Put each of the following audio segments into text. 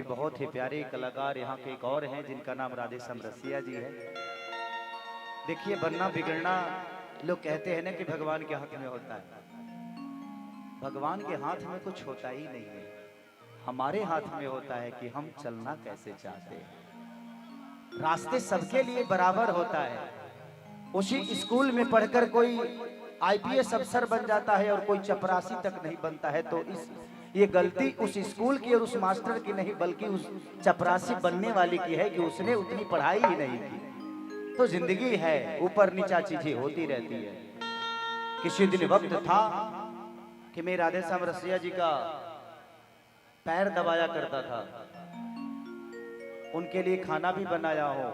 बहुत ही प्यारे कलाकार यहाँ के एक और हैं जिनका नाम राधेश्याम रसिया जी है। देखिए, बनना बिगड़ना लोग कहते हैं ना कि भगवान के हाथ में होता है। भगवान के हाथ में कुछ होता ही नहीं है, हमारे हाथ में होता है कि हम चलना कैसे चाहते हैं। रास्ते सबके लिए बराबर होता है। उसी स्कूल में पढ़कर कोई आईपीएस अफसर बन जाता है और कोई चपरासी तक नहीं बनता है, तो ये गलती उस स्कूल की और उस मास्टर की नहीं बल्कि उस चपरासी बनने वाले की है कि उसने उतनी पढ़ाई ही नहीं की। तो जिंदगी है, ऊपर नीचा चीजें होती रहती है। किसी दिन वक्त था कि मैं राधेश्याम रसिया जी का पैर दबाया करता था, उनके लिए खाना भी बनाया हो,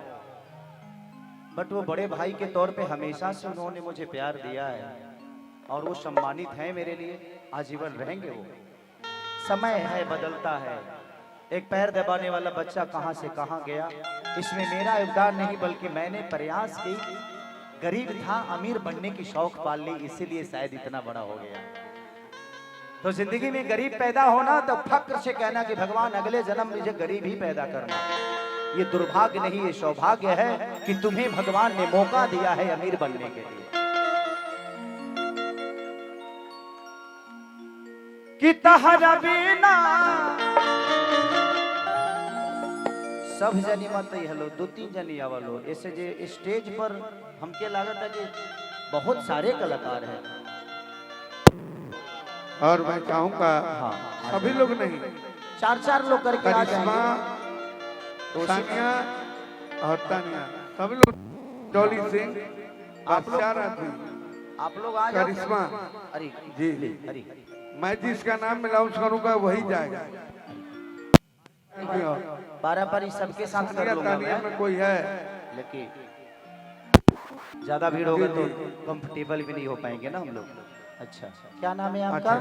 बट वो बड़े भाई के तौर पे हमेशा से उन्होंने मुझे प्यार दिया है और वो सम्मानित है मेरे लिए, आजीवन रहेंगे। वो समय है, बदलता है। एक पैर दबाने वाला बच्चा कहां से कहां गया, इसमें मेरा योगदान नहीं बल्कि मैंने प्रयास की। गरीब था, अमीर बनने की शौक पाल ली, इसीलिए शायद इतना बड़ा हो गया। तो जिंदगी में गरीब पैदा होना तो फक्र से कहना कि भगवान अगले जन्म मुझे गरीब ही पैदा करना। ये दुर्भाग्य नहीं, ये सौभाग्य है कि तुम्हें भगवान ने मौका दिया है अमीर बनने के लिए। कि तहरा बिना सब जनी मत हेलो, दो तीन जनी आवलो। ऐसे जे स्टेज पर हमके लागत है कि बहुत सारे कलाकार हैं और मैं चाहूंगा सभी लोग नहीं, चार लोग करके आ जाएंगे। सानिया और तानिया सब लोग, डॉली सिंह, बादशाह राठी, आप लोग आ जाओ। करिश्मा अरे जी, अरे मैं जिसका नाम मिलाउंस करूंगा वही जाएगा। पारापारी सबके साथ कर लूंगा मैं, में कोई है लेकिन ज्यादा भीड़ होगा तो कंफर्टेबल भी नहीं हो पाएंगे ना हम लोग। अच्छा, क्या नाम है आपका?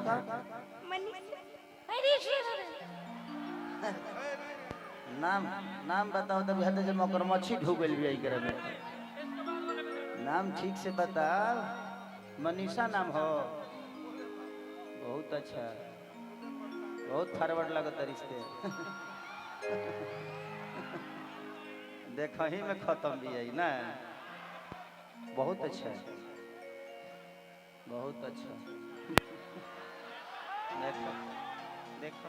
नाम बताओ तब हद जब मकर मच्छी ढूक गई भी आई करे में। नाम ठीक से बताओ। मनीषा नाम हो? बहुत अच्छा, बहुत फॉरवर्ड लगता रिश्ते। देखो ही में खत्म भी है ना। बहुत अच्छा है, बहुत अच्छा। देखो देखो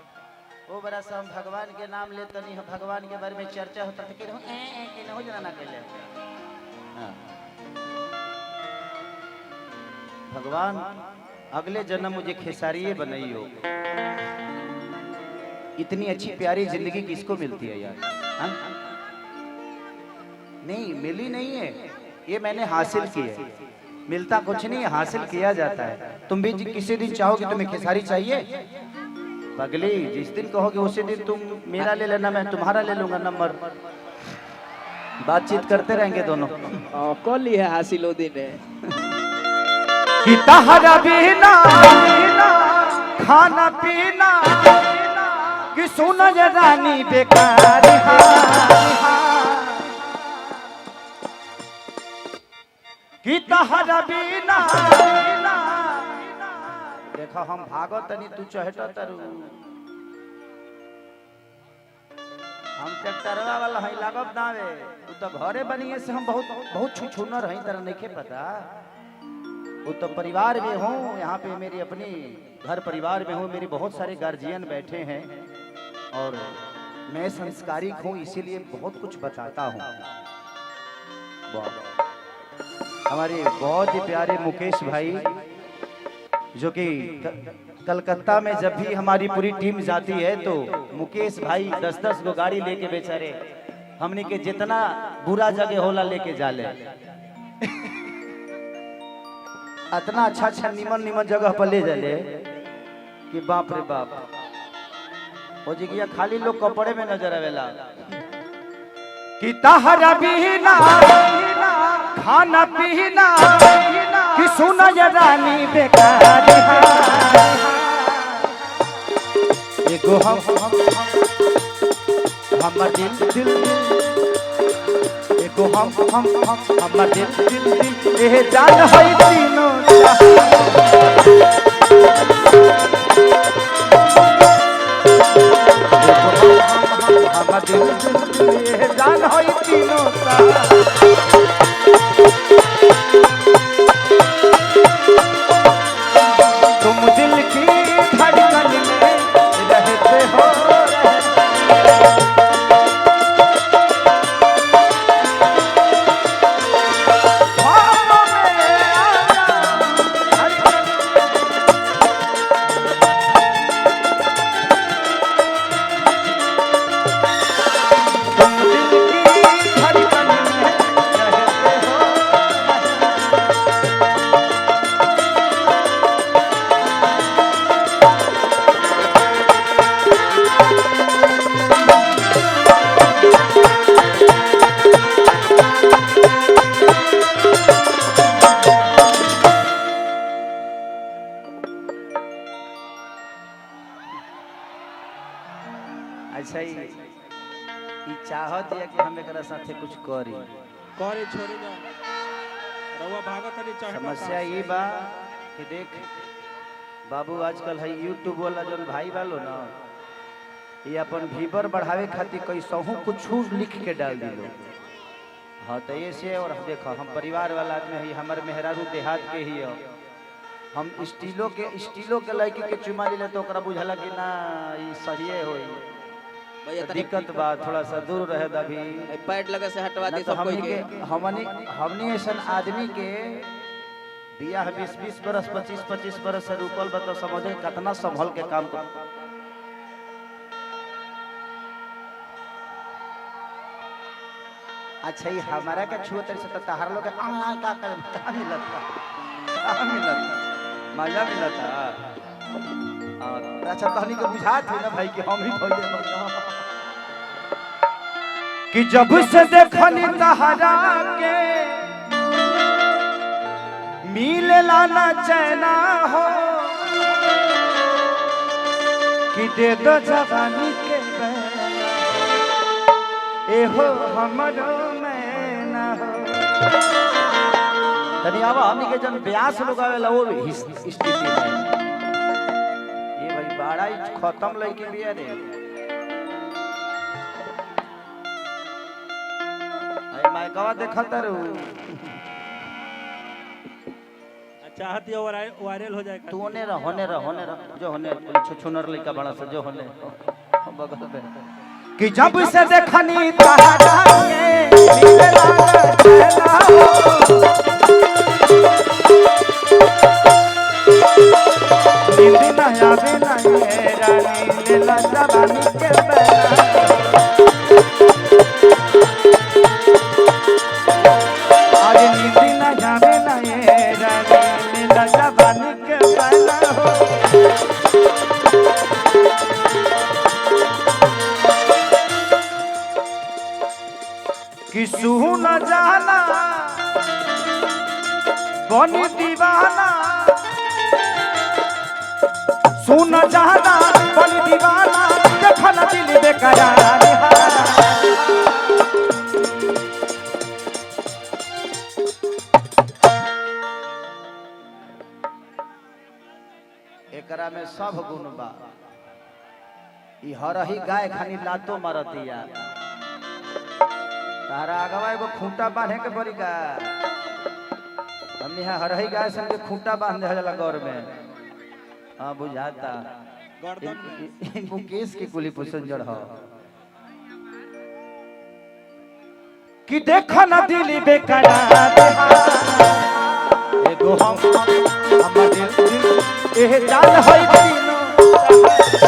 वो बड़ा सा हम भगवान के नाम लेते नहीं, भगवान के बारे में चर्चा होता था कि हो जाना के लिए। भगवान अगले जन्म मुझे खेसारिये बनाई हो। इतनी अच्छी प्यारी जिंदगी किसको मिलती है यार? हा? नहीं मिली नहीं है, ये मैंने हासिल की है। मिलता कुछ नहीं है, हासिल किया जाता है। तुम भी किसी दिन चाहोगे तुम्हें खेसारी चाहिए, पगली जिस दिन कहोगे उसी दिन तुम मेरा ले लेना, मैं तुम्हारा ले लूंगा नंबर। बातचीत करते रहेंगे दोनों। कौन ली है हासिल दिन है कि तहरा बिना खाना पीना कि सुनो ये रानी बेकार। कि तहरा बिना देखो हम भागो तनी तू चहटा तरु, हम ट्रैक्टरवा वाला है लागब दावे। तू तो घरे बनिए से हम बहुत छुछुनर है, तरह नहीं पता। वो तो परिवार में हूँ, यहाँ पे मेरी अपनी घर परिवार में हूँ, मेरे बहुत सारे गार्जियन बैठे हैं और मैं संस्कारिक हूँ, इसीलिए बहुत कुछ बताता हूँ। हमारे बहुत ही प्यारे मुकेश भाई जो कि कलकत्ता में जब भी हमारी पूरी टीम जाती है तो मुकेश भाई 10-10 गो गाड़ी लेके बेचारे हमने के जितना बुरा जगह होला लेके जाले। इतना अच्छा निमन जगह पर ले जाले कि बाप रे बाप। हो जिगिया खाली लोग कपड़े में नजर आवेला। कि तहरा बिना खाना पीना कि सुनो ये रानी बेकार। एगो हम दिल एगो हम दिल ए जान होई तीनों दिल ये जान होई तीनों सा तुम दिल की धड़कन में रहते हो अच्छा ई चाहत है कि हम एकरा साथे कुछ करी करे छोड़ी जा रवा भागत नहीं चाहे समस्या ये बा कि देख बाबू आजकल है यूट्यूब वाला जो भाई वालो ना ये अपन व्यूवर बढ़ावे खातिर कैसहू कुछ लिख के डाल दिलो हाँ तो ये से और देखो हम परिवार वाला आदमी है हमारे मेहरारू देहात के ही हो हम स्टीलों के लड़की के चुमा ले तो ओकरा बुझला कि ना ई सही होई भैया दिक्कत बा थोड़ा सा दूर रहे अभी पैड लगा से हटवा दे तो सब कोई के हमनी ऐसा आदमी के बियाह 20-20 बरस 25-25 बरस से रुकल बा तो समझे कितना संभल के काम कर अच्छा ये हमारा के छुए तरह से तो तहार लोग ऑनलाइन का कर मिलता मजा मिलता अच्छा तहनी के बुझा थे ना भाई कि हम ही भइले कि जब से देखनी तहरा के मिले लाना चैना हो कि दे दो जवानी के एहो हमरो मैना हो तनी आवा हमनी के जन ब्यास लोग आवेला वो स्थिति में ये भाई बड़ा ही खत्म लइके बिया रे आई माइकवा देखत रू चाहती है वायरल हो जाएगा तू होने रह जो होने छुछुनर लइका बड़ा सा जो होने बगल में कि जब से देखनी तहरा के मिले लाना चैना हो नींद न आवे ना ये रानी लीला जवानी के बेला अरे नींद न आवे ना ये रानी लीला जवानी के बेला हो कि सुन जाना बनी दीवाना सुन जाना बनी दीवाना देखना दिल बेकरार एकरा में सब गुण बा ई हरही गाय खानी लातो मारतिया तारा आगवा एगो खूंटा बांधे के पड़ी का हमने यहाँ हरही गाय सन के खूंटा बांध दे जाला गौर में हाँ बुझाता इनको केस की कुली पुसन जड़ हो कि देखा ना दिल बेकरार एगो हम दिल एह जान होई तीनों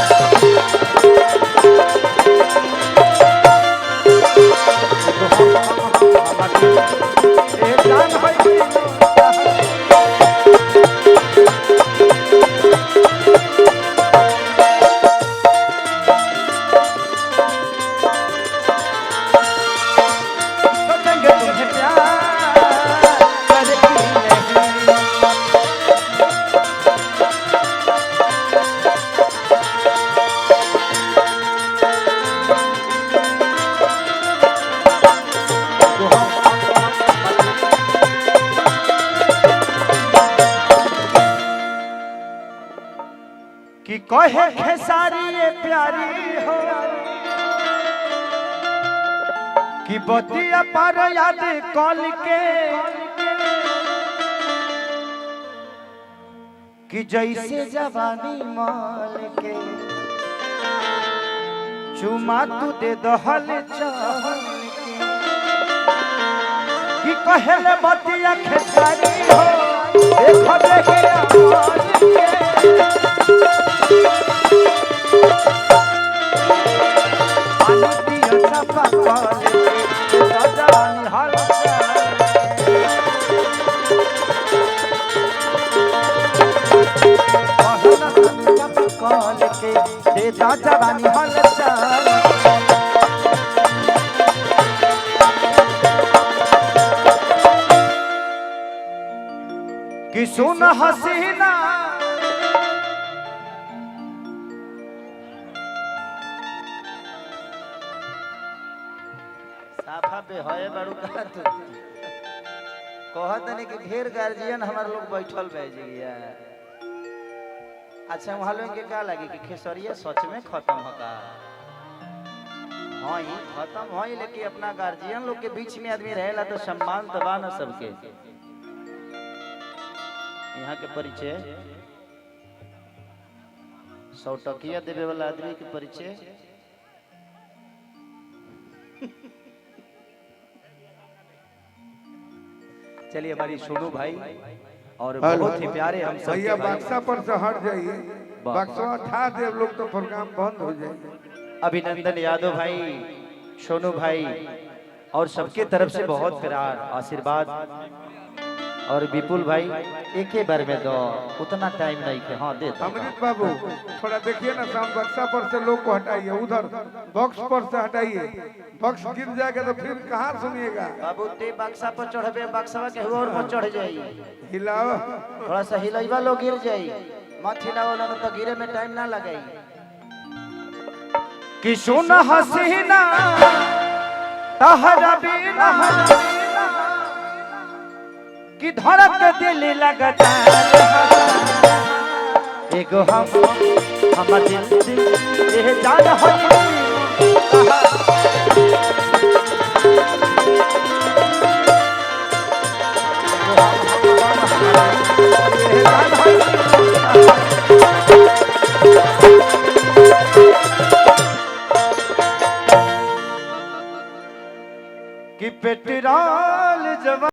कि कहे खेसारी ये प्यारी हो कि बतिया पर याद कॉल के कि जैसे जवानी माल के चुमा तू दे दहल चहल के कि कहले बतिया खेसारी हो देखो देखिया माल के अनुतिया सपा कॉल के जवानी हाल कॉल के दे जवानी हाल चाल कि सुन हसीना साफा पे होए बड़ू का तू कहत नहीं कि ढेर गार्जियन हमार लोग बैठल रह जाइए। अच्छा वहाँ लोग के क्या लगे कि खेसरिया सच में खत्म होगा? हाँ ही खत्म हो, लेकिन अपना गार्जियन लोग के बीच में आदमी रहेला तो सम्मान तो बा ना सबके। यहाँ के परिचय 100 टकिया देवे वाला आदमी के परिचय चलिए हमारी सोनू भाई और बहुत ही प्यारे हम सब भैया बक्सा पर से हट जाइए, बक्सा उठा दे लोग तो प्रोग्राम बंद हो जाए। अभिनंदन यादव भाई, सोनू भाई और सबके तरफ से बहुत प्यार आशीर्वाद। और विपुल भाई एक ही बार में दो, उतना टाइम नहीं है। हाँ दे अमृत बाबू थोड़ा देखिए ना, शाम बक्सा पर से लोग को हटाइए, उधर बॉक्स पर से हटाइए। बॉक्स गिर जाएगा तो फिर कहाँ सुनिएगा। बाबू ते बक्सा पर चढ़बे, बक्सा के और पर चढ़ जाई, हिलाओ थोड़ा सा हिलाइबा लोग गिर जाई, मत हिलाओ ना तो गिरे में टाइम ना लगाई। कि सुन हसीना तहरा बिना कि धड़क दिल लगता एगो हम दिल ये जान हो कि पेट्रोल जवा